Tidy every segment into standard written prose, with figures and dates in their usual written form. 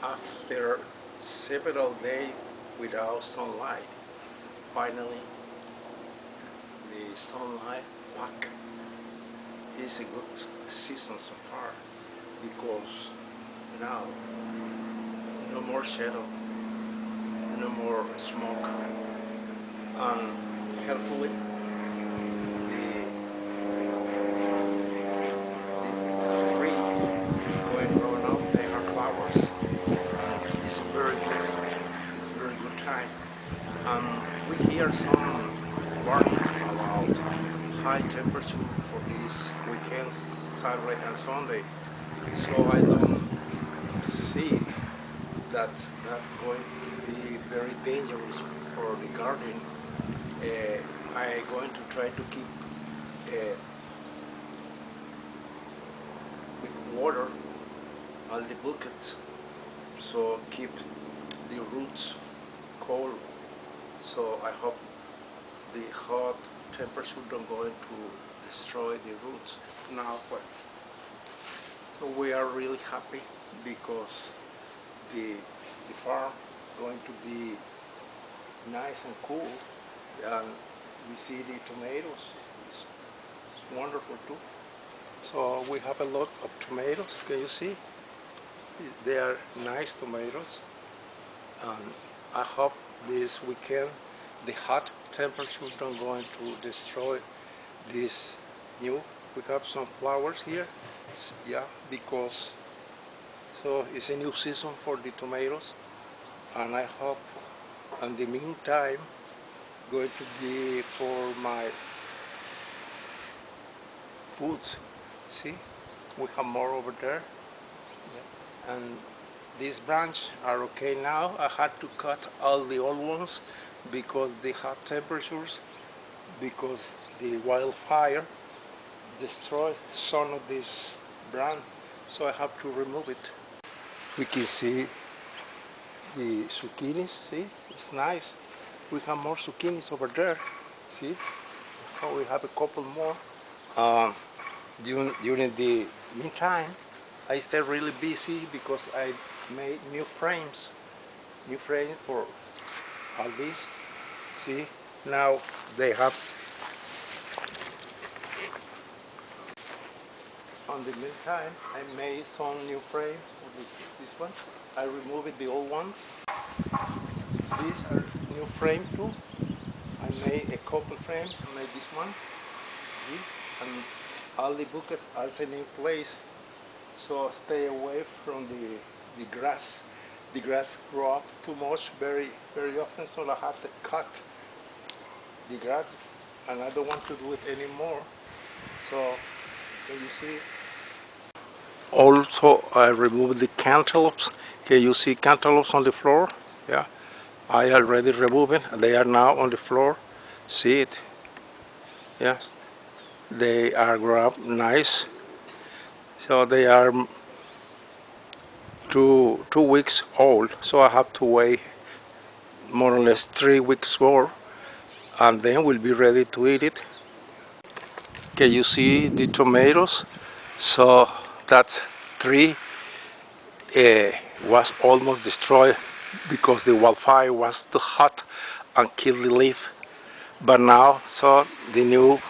After several days without sunlight, finally the sunlight back. It's a good season so far because now no more shadow, no more smoke, and hopefully the tree going growing up, they have flowers. It's very good time. We hear some warning about high temperature for this weekend, Saturday and Sunday. So I don't see that going to be very dangerous for the garden. I'm going to try to keep uh, with water on the bucket, so keep the roots cold. So I hope the hot temperature don't going to destroy the roots. Now, well, so we are really happy because the farm going to be nice and cool, and we see the tomatoes. It's wonderful too. So we have a lot of tomatoes. Can you see? They are nice tomatoes, and I hope this weekend the hot temperature don't going to destroy this new. We have some flowers here, yeah, because so it's a new season for the tomatoes, and I hope in the meantime going to be for my foods. See, we have more over there, yeah. And these branches are okay now. I had to cut all the old ones because the hot temperatures, because the wildfire destroy some of this branch, so I have to remove it. We can see the zucchinis, see, it's nice. We have more zucchinis over there, see, oh, we have a couple more. Um, during the meantime, I stay really busy because I made new frames for all these. See, now they have. On the meantime, I made some new frame for this one. I removed the old ones. These are new frame too. I made a couple frames. I made this one. See? And all the buckets are in new place. So stay away from the grass. The grass grow up too much very often, so I have to cut the grass, and I don't want to do it anymore. So can you see? Also, I removed the cantaloupes. Can you see cantaloupes on the floor? Yeah, I already removed it. They are now on the floor. See it? Yes, they are grown up nice. So they are 2 weeks old. So I have to wait more or less 3 weeks more, and then we'll be ready to eat it. Can you see the tomatoes? So that tree was almost destroyed because the wildfire was too hot and killed the leaf. But now, so the new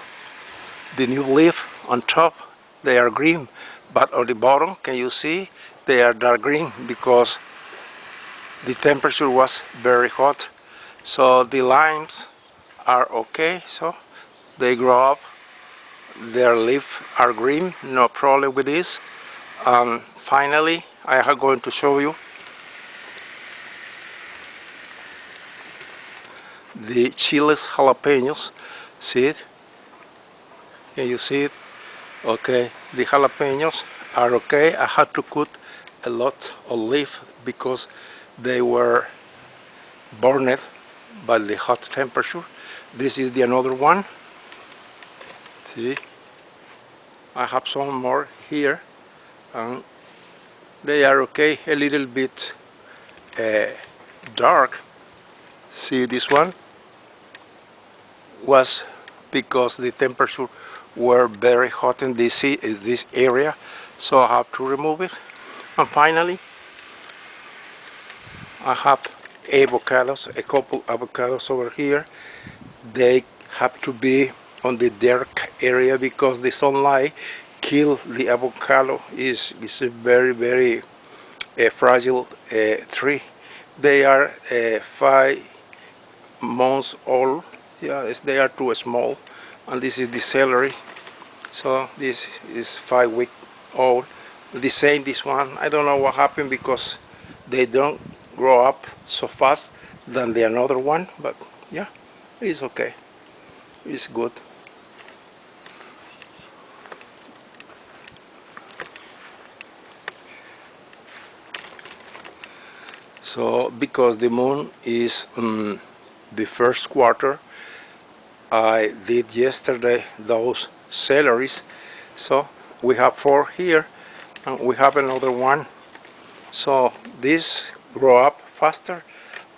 leaf on top, they are green, but on the bottom, can you see, they are dark green because the temperature was very hot. So the limes are okay, so they grow up, their leaves are green, no problem with this. And finally, I am going to show you the chiles jalapenos. See it? Can you see it? Okay, the jalapenos are okay. I had to cut a lot of leaf because they were burned by the hot temperature. This is the another one. See, I have some more here, and they are okay. A little bit dark. See, this one was because the temperature were very hot in this area, so I have to remove it. And finally, I have avocados, a couple avocados over here. They have to be on the dark area because the sunlight kill the avocado. Is a very fragile tree. They are 5 months old. Yeah, they are too small. And this is the celery. So this is 5 week old. The same this one. I don't know what happened because they don't grow up so fast than the another one. But yeah, it's okay. It's good. So because the moon is the first quarter, I did yesterday those celeries. So we have 4 here and we have another one. So this grow up faster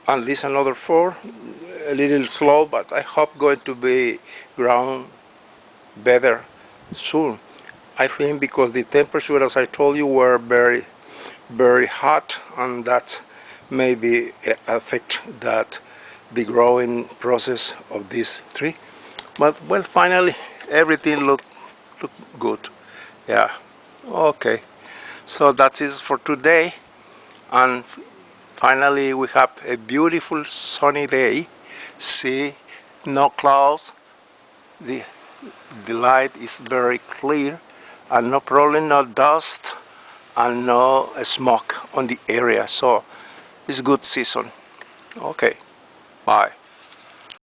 and this another 4, a little slow, but I hope going to be ground better soon. I think because the temperature, as I told you, were very hot, and that maybe affect that the growing process of this tree. But well, finally everything look good. Yeah. Okay. So that is for today, and finally we have a beautiful sunny day. See, no clouds. The the light is very clear, and no problem, no dust, and no smoke on the area. So it's good season. Okay, bye.